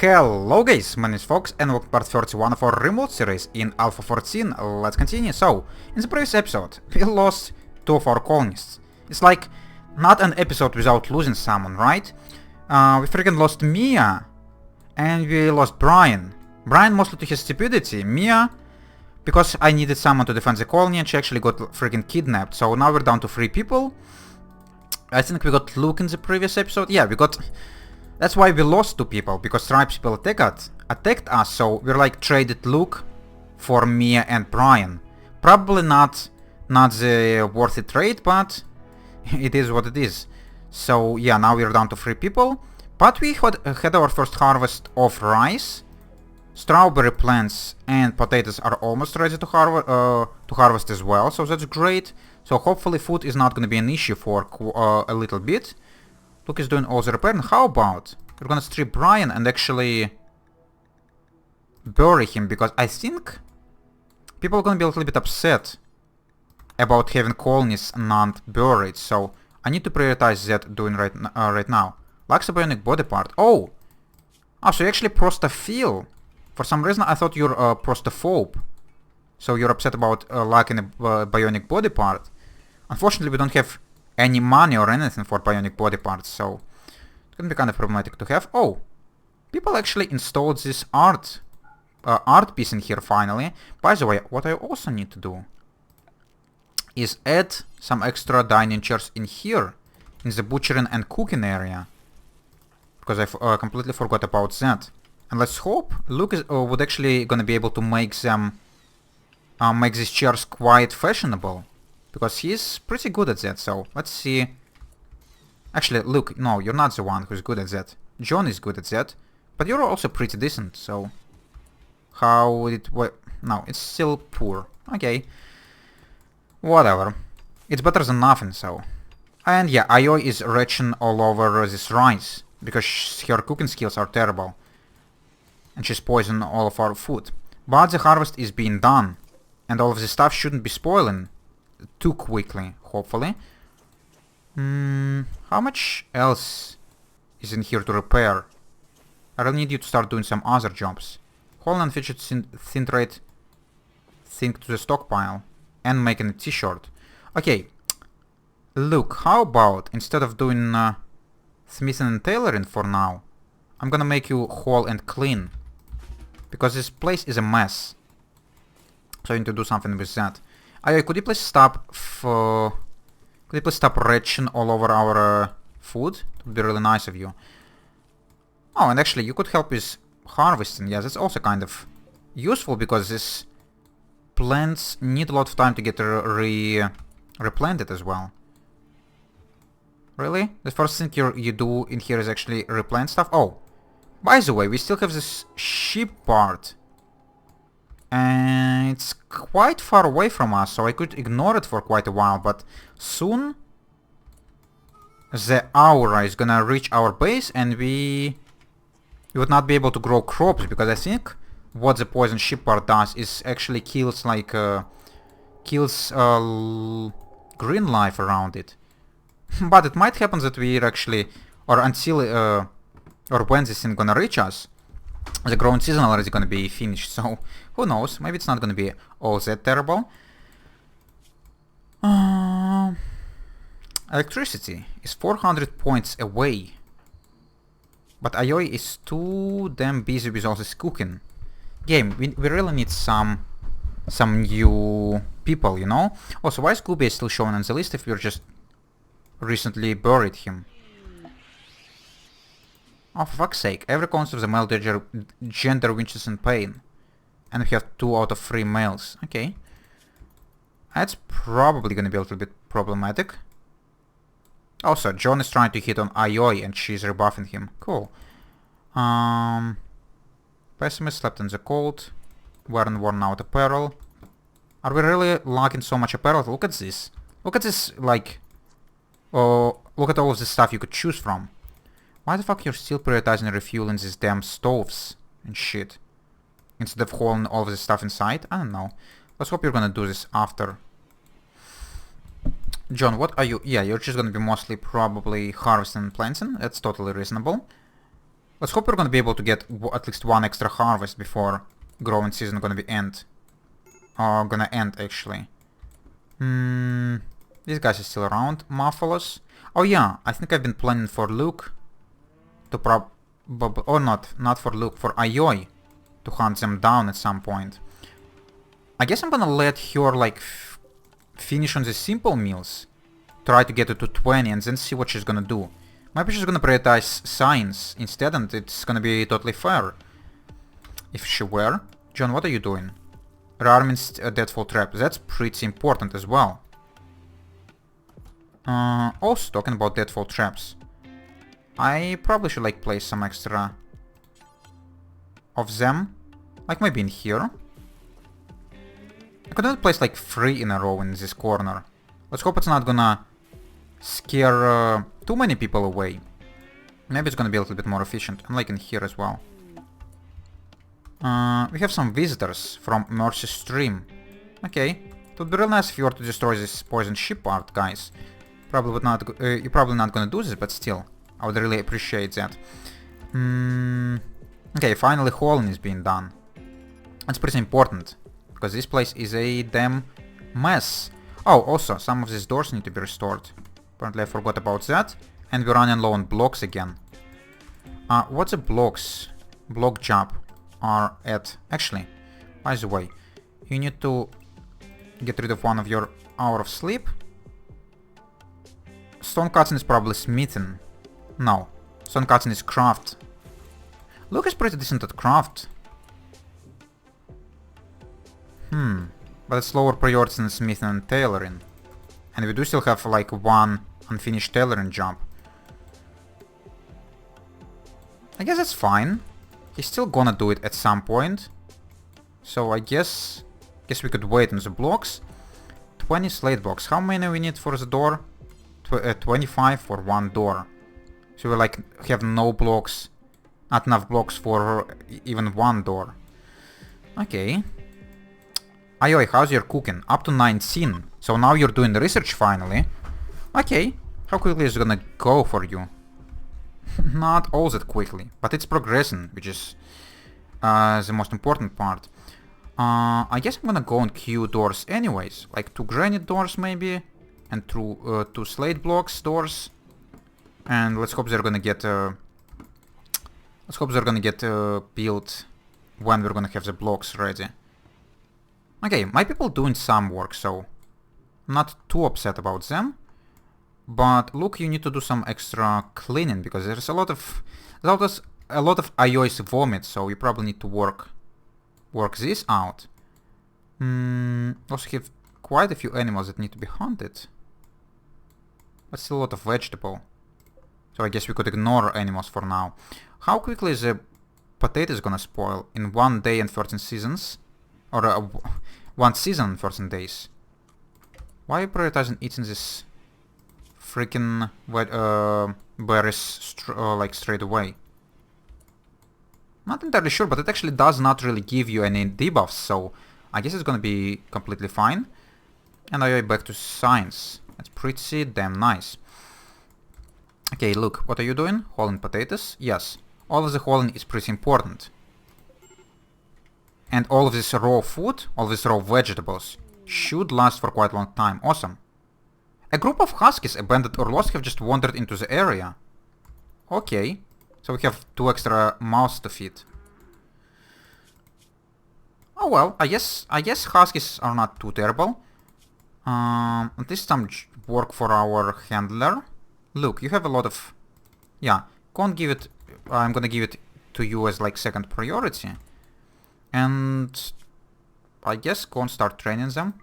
Hello guys, my name is Fox and welcome to part 31 of our RimWorld series in Alpha 14. Let's continue. So, in the previous episode, we lost 2 of our colonists. It's like, not an episode without losing someone, right? We freaking lost Mia, and we lost Brian. Brian mostly to his stupidity, Mia, because I needed someone to defend the colony and she actually got freaking kidnapped. So now we're down to 3 people. I think we got Luke in the previous episode. Yeah, we got... That's why we lost 2 people, because tribes people attacked us, so we're like traded Luke for Mia and Brian. Probably not the worthy trade, but it is what it is. So yeah, now we're down to 3 people, but we had our first harvest of rice. Strawberry plants and potatoes are almost ready to harvest as well, so that's great. So hopefully food is not going to be an issue for a little bit. Luke is doing all the repair, and how about we're gonna strip Brian and actually bury him, because I think people are gonna be a little bit upset about having colonies not buried, so I need to prioritize that doing right now. Lacks a bionic body part. Oh, so you actually prostophile. For some reason I thought you're a prostophobe, so you're upset about lacking a bionic body part. Unfortunately, we don't have any money or anything for bionic body parts, so it's gonna be kind of problematic to have. Oh, people actually installed this art piece in here finally. By the way, what I also need to do is add some extra dining chairs in here, in the butchering and cooking area, because I completely forgot about that. And let's hope Luke would actually gonna be able to make them, make these chairs quite fashionable, because he's pretty good at that. So let's see. Actually, Luke, no, you're not the one who's good at that. John is good at that, but you're also pretty decent. So how would it work? No, it's still poor. Okay, whatever. It's better than nothing. So, and yeah, Ayo is retching all over this rice because her cooking skills are terrible, and she's poisoning all of our food. But the harvest is being done, and all of this stuff shouldn't be spoiling too quickly, hopefully. How much else is in here to repair? I really need you to start doing some other jobs. Whole and featured syntrate thing to the stockpile and making a t-shirt. Okay, look, how about instead of doing smithing and tailoring for now, I'm gonna make you whole and clean, because this place is a mess. So I need to do something with that. Could you please stop retching all over our food? It would be really nice of you. Oh, and actually you could help with harvesting. Yeah, that's also kind of useful, because these plants need a lot of time to get replanted as well. Really? The first thing you do in here is actually replant stuff? Oh, by the way, we still have this sheep part. And it's quite far away from us, so I could ignore it for quite a while, but soon the aura is gonna reach our base and we would not be able to grow crops, because I think what the poison sheep part does is actually kills like green life around it. But it might happen that we're actually, or until or when this thing gonna reach us, the growing season already gonna be finished, so who knows, maybe it's not gonna be all that terrible. Electricity is 400 points away, but Aoi is too damn busy with all this cooking. Game, we really need some new people, you know? Also, why is Gooby still shown on the list if we just recently buried him? Oh, for fuck's sake, every concept of the male gender winches in pain. And we have 2 out of 3 males. Okay. That's probably gonna be a little bit problematic. Also, John is trying to hit on Aoi and she's rebuffing him. Cool. Pessimist slept in the cold. Wearing worn out apparel. Are we really lacking so much apparel? Look at this. Look at this, like... Oh, look at all of this stuff you could choose from. Why the fuck you're still prioritizing refueling these damn stoves and shit, instead of hauling all of this stuff inside? I don't know. Let's hope you're gonna do this after. John, what are you? Yeah, you're just gonna be mostly probably harvesting and planting. That's totally reasonable. Let's hope we're gonna be able to get at least one extra harvest before growing season gonna be end. Or gonna end, actually. These guys are still around. Marvelous. Oh yeah, I think I've been planning for Luke to or not for Luke, for Ayoi to hunt them down at some point. I guess I'm gonna let her, like, finish on the simple meals. Try to get it to 20 and then see what she's gonna do. Maybe she's gonna prioritize science instead and it's gonna be totally fair. If she were. John, what are you doing? Rearming Deadfall Trap. That's pretty important as well. Also, talking about Deadfall Traps. I probably should, like, place some extra of them. Like, maybe in here. I could not place, like, 3 in a row in this corner. Let's hope it's not gonna scare too many people away. Maybe it's gonna be a little bit more efficient. And, like, in here as well. We have some visitors from Mercy Stream. Okay. It would be real nice if you were to destroy this poison ship part, guys. Probably would not. You're probably not gonna do this, but still. I would really appreciate that. Okay, finally hauling is being done. That's pretty important. Because this place is a damn mess. Oh, also, some of these doors need to be restored. Apparently I forgot about that. And we're running low on blocks again. What's the blocks? Block job are at... Actually, by the way, you need to get rid of one of your hour of sleep. Stone cutting is probably smithing. No, stone cutting is craft. Luke is pretty decent at craft. But it's lower priority than smithing and tailoring. And we do still have like one unfinished tailoring job. I guess that's fine. He's still gonna do it at some point. So I guess we could wait on the blocks. 20 slate blocks. How many we need for the door? 25 for one door. So we like have no blocks. Not enough blocks for even one door. Okay. Ayoi, how's your cooking? Up to 19. So now you're doing the research finally. Okay. How quickly is it gonna go for you? Not all that quickly. But it's progressing, which is the most important part. I guess I'm gonna go and queue doors anyways. Like 2 granite doors maybe. And 2 slate blocks doors. And let's hope they're gonna get... let's hope they're gonna get built when we're gonna have the blocks ready. Okay, my people doing some work, so I'm not too upset about them. But look, you need to do some extra cleaning because there's a lot of Ayoi's vomit, so you probably need to work this out. Also have quite a few animals that need to be hunted. But still a lot of vegetable. So I guess we could ignore animals for now. How quickly is the potatoes gonna spoil? In 1 day and 13 seasons? Or 1 season and 14 days? Why are you prioritizing eating this freaking berries like straight away? Not entirely sure, but it actually does not really give you any debuffs, so I guess it's gonna be completely fine. And I go back to science. That's pretty damn nice. Okay, look, what are you doing? Hauling potatoes? Yes. All of the hauling is pretty important. And all of this raw food, all these raw vegetables, should last for quite a long time. Awesome. A group of huskies, abandoned or lost, have just wandered into the area. Okay. So we have 2 extra mouths to feed. Oh well, I guess huskies are not too terrible. At least some work for our handler. Look, you have a lot of... Yeah, can't give it... I'm gonna give it to you as like second priority. And... I guess can't start training them.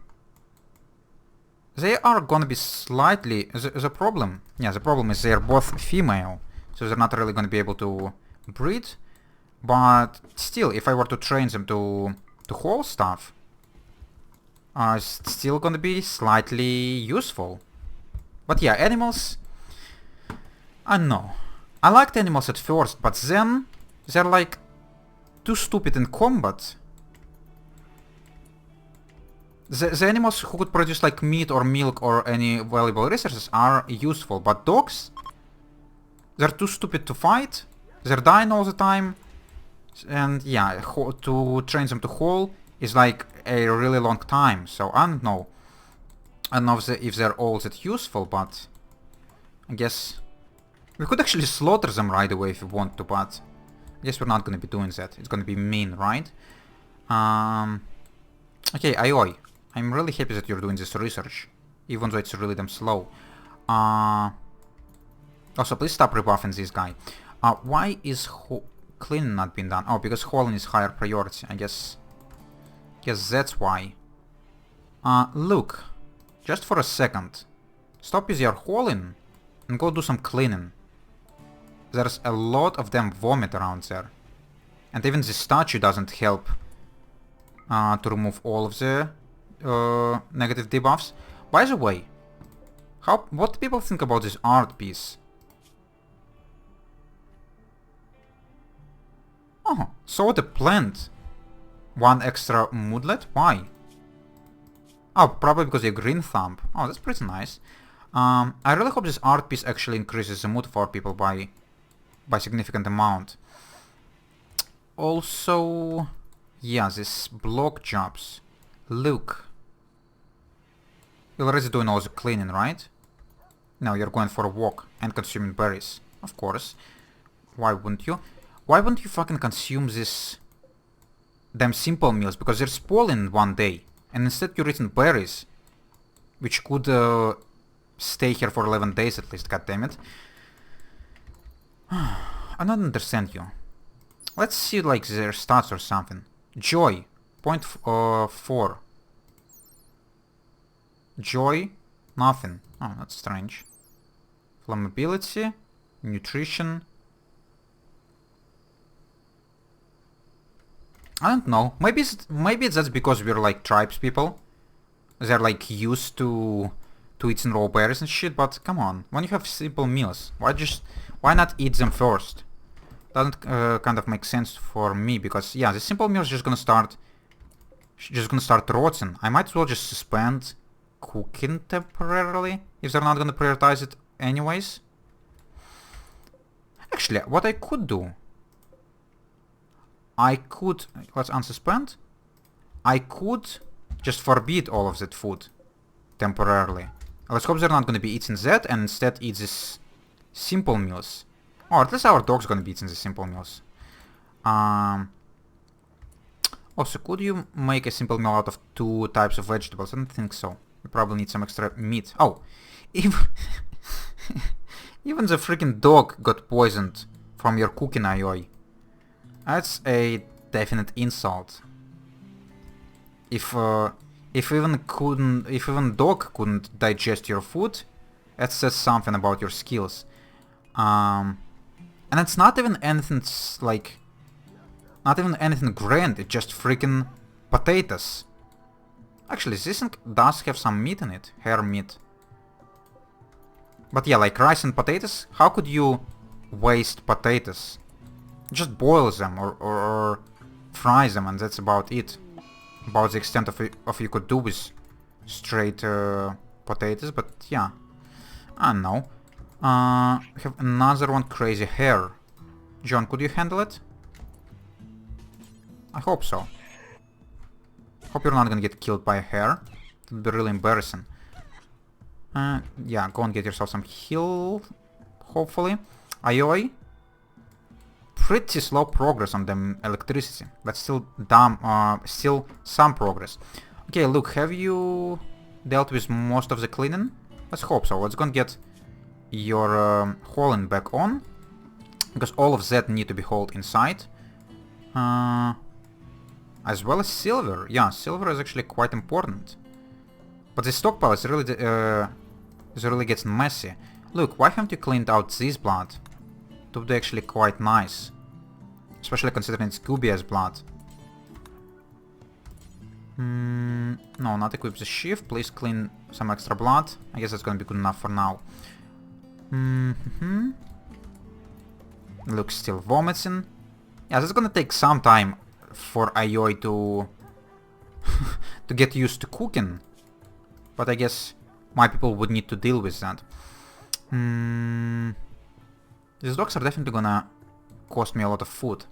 They are gonna be slightly... The problem... Yeah, the problem is they're both female. So they're not really gonna be able to breed. But still, if I were to train them to haul stuff... it's still gonna be slightly useful. But yeah, animals... I don't know. I liked animals at first, but then they're like too stupid in combat. The animals who could produce like meat or milk or any valuable resources are useful, but dogs, they're too stupid to fight. They're dying all the time. And yeah, to train them to haul is like a really long time. So I don't know. I don't know if they're all that useful, but I guess we could actually slaughter them right away if we want to, but I guess we're not gonna be doing that. It's gonna be mean, right? Okay, Aioi. I'm really happy that you're doing this research, even though it's really damn slow. Also, please stop rebuffing this guy. Why is cleaning not being done? Oh, because hauling is higher priority. I guess that's why. Look, just for a second. Stop with your hauling and go do some cleaning. There's a lot of them vomit around there. And even the statue doesn't help to remove all of the negative debuffs. By the way, what do people think about this art piece? Oh, so the plant. One extra moodlet? Why? Oh, probably because you're green thumb. Oh, that's pretty nice. I really hope this art piece actually increases the mood for people by significant amount. Also, yeah, these block jobs. Look. You're already doing all the cleaning, right? Now you're going for a walk and consuming berries. Of course. Why wouldn't you? Why wouldn't you fucking consume this damn simple meals? Because they're spoiling in one day. And instead you're eating berries. Which could stay here for 11 days at least, goddammit. I don't understand you. Let's see like their stats or something. Joy. 0.4. Joy. Nothing. Oh, that's strange. Flammability. Nutrition. I don't know. Maybe that's because we're like tribes people. They're like used to eating raw berries and shit. But come on, when you have simple meals, why not eat them first? Doesn't kind of make sense for me because yeah, the simple meal is just gonna start rotting. I might as well just suspend cooking temporarily if they're not gonna prioritize it anyways. Actually, what I could do. Let's unsuspend. I could just forbid all of that food temporarily. Let's hope they're not gonna be eating that and instead eat these simple meals. Or at least our dog's gonna be eating the simple meals. Also, could you make a simple meal out of 2 types of vegetables? I don't think so. We probably need some extra meat. Oh, even the freaking dog got poisoned from your cooking, Aioi. That's a definite insult. If even dog couldn't digest your food, that says something about your skills. And it's not even anything like, not even anything grand. It's just freaking potatoes. Actually, this thing does have some meat in it, hair meat. But yeah, like rice and potatoes. How could you waste potatoes? Just boil them or fry them, and that's about it. About the extent of you could do with straight potatoes, but yeah. I don't know. We have another one, crazy hair. John, could you handle it? I hope so. Hope you're not gonna get killed by a hare. It would be really embarrassing. Yeah, go and get yourself some heal, hopefully. Aioi. Pretty slow progress on them electricity, but still still some progress. Okay, look, have you dealt with most of the cleaning? Let's hope so. Let's go and get your hauling back on, because all of that need to be hauled inside. As well as silver. Yeah, silver is actually quite important. But the stockpile is really gets messy. Look, why haven't you cleaned out this blood? It would be actually quite nice. Especially considering it's Gubia's blood. No, not equip the shift. Please clean some extra blood. I guess that's gonna be good enough for now. Looks still vomiting. Yeah, that's gonna take some time for Aioi to to get used to cooking. But I guess my people would need to deal with that. These dogs are definitely gonna cost me a lot of food.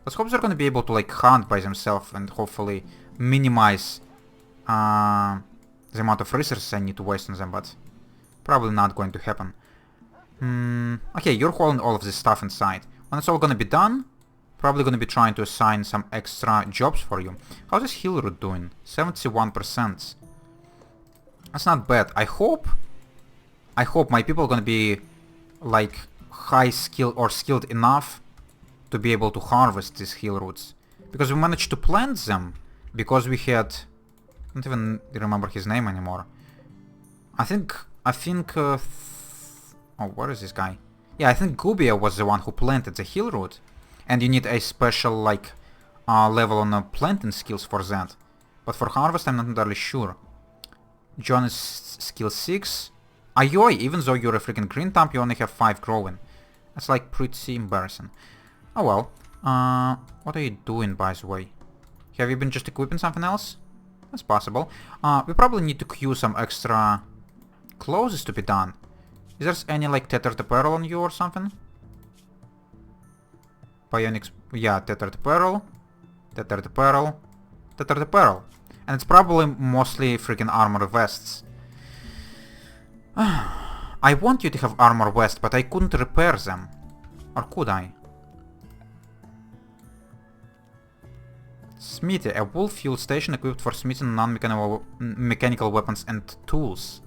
Let's hope they're gonna be able to like hunt by themselves and hopefully minimize the amount of resources I need to waste on them, but probably not going to happen. Okay, you're holding all of this stuff inside. When it's all gonna be done, probably gonna be trying to assign some extra jobs for you. How's this heal root doing? 71%. That's not bad. I hope my people are gonna be like high skill or skilled enough to be able to harvest these heal roots. Because we managed to plant them because we had... I don't even remember his name anymore. I think oh, where is this guy? Yeah, I think Gubia was the one who planted the heal root. And you need a special, like, level on planting skills for that. But for harvest, I'm not entirely sure. John is skill 6. Ayoi, even though you're a freaking green thumb, you only have 5 growing. That's, like, pretty embarrassing. Oh well. What are you doing, by the way? Have you been just equipping something else? That's possible. We probably need to queue some extra clothes to be done. Is there any, like, tethered apparel on you or something? Bionics... yeah, tethered apparel. Tethered apparel. Tethered apparel. And it's probably mostly freaking armor vests. I want you to have armor vest, but I couldn't repair them. Or could I? Smithy, a wool fuel station equipped for smithing non-mechanical weapons and tools.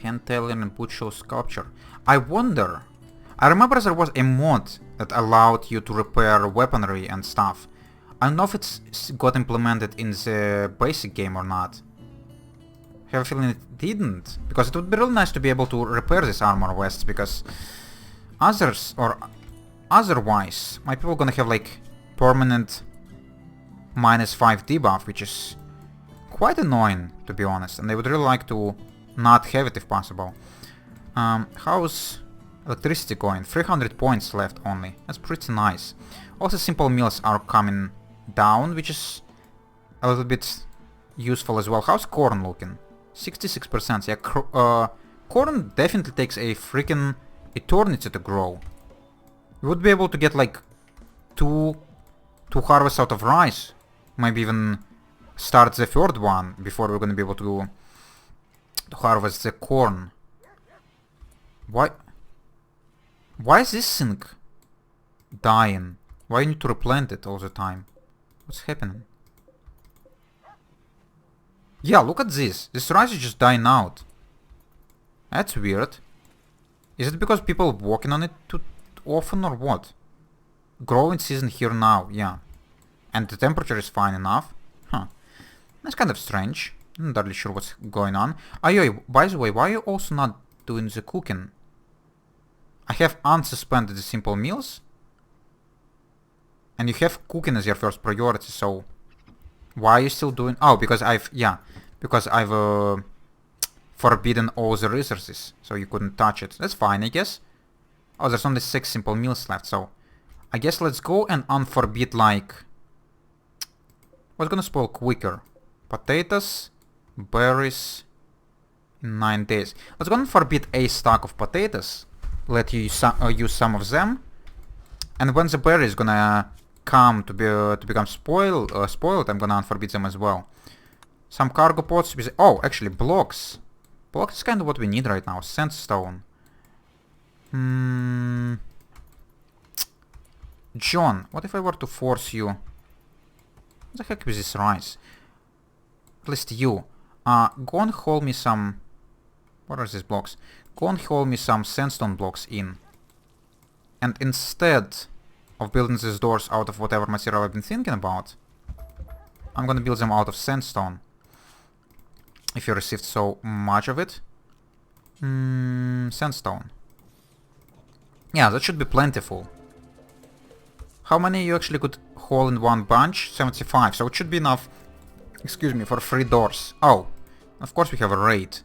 Hand tailoring and boot show sculpture. I wonder... I remember there was a mod that allowed you to repair weaponry and stuff. I don't know if it's got implemented in the basic game or not. I have a feeling it didn't. Because it would be really nice to be able to repair these armor vests, because others, or otherwise, my people are gonna have like permanent -5 debuff, which is quite annoying, to be honest, and they would really like to not have it if possible. How's electricity going? 300 points left only. That's pretty nice. Also, simple meals are coming down, which is a little bit useful as well. How's corn looking? 66%. Yeah, corn definitely takes a freaking eternity to grow. We would be able to get like two harvests out of rice. Maybe even start the third one before we're gonna be able to harvest the corn. Why is this thing dying? Why you need to replant it all the time? What's happening? Yeah, look at this. This rice is just dying out. That's weird. Is it because people are working on it too often or what? Growing season here now, yeah. And the temperature is fine enough. Huh. That's kind of strange. I'm not really sure what's going on. Ayoi, by the way, why are you also not doing the cooking? I have unsuspended the simple meals. And you have cooking as your first priority, so... Why are you still doing... Oh, because I've... Yeah. Because I've forbidden all the resources. So you couldn't touch it. That's fine, I guess. Oh, there's only 6 simple meals left, so... I guess let's go and unforbid, like... What's gonna spoil quicker? Potatoes, berries... in 9 days. Let's go and forbid a stack of potatoes. Let you use some of them. And when the berry is gonna come to become spoiled, I'm gonna unforbid them as well. Some cargo pods with... Oh, actually, blocks. Blocks is kind of what we need right now. Sandstone. John, what if I were to force you... What the heck with this rice? At least you. Go and haul me some... What are these blocks? Go and haul me some sandstone blocks in. And instead of building these doors out of whatever material I've been thinking about, I'm gonna build them out of sandstone. If you received so much of it. Sandstone. Yeah, that should be plentiful. How many you actually could haul in one bunch? 75, so it should be enough, excuse me, for 3 doors. Oh, of course we have a raid.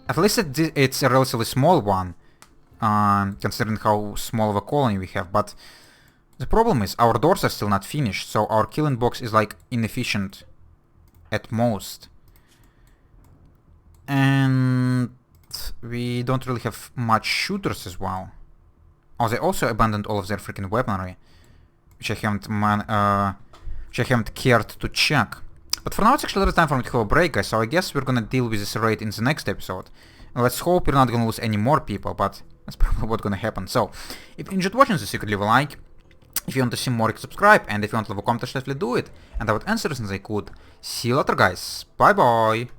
At least it's a relatively small one, considering how small of a colony we have, but the problem is our doors are still not finished, so our killing box is like inefficient at most. And we don't really have much shooters as well. Oh, they also abandoned all of their freaking weaponry, which I haven't cared to check. But for now, it's actually a little time for me to have a break, guys, so I guess we're gonna deal with this raid in the next episode. And let's hope we're not gonna lose any more people, but that's probably what's gonna happen. So, if you enjoyed watching this, you could leave a like. If you want to see more, you can subscribe, and if you want to leave a comment, definitely do it. And I would answer as soon as I could. See you later, guys. Bye bye.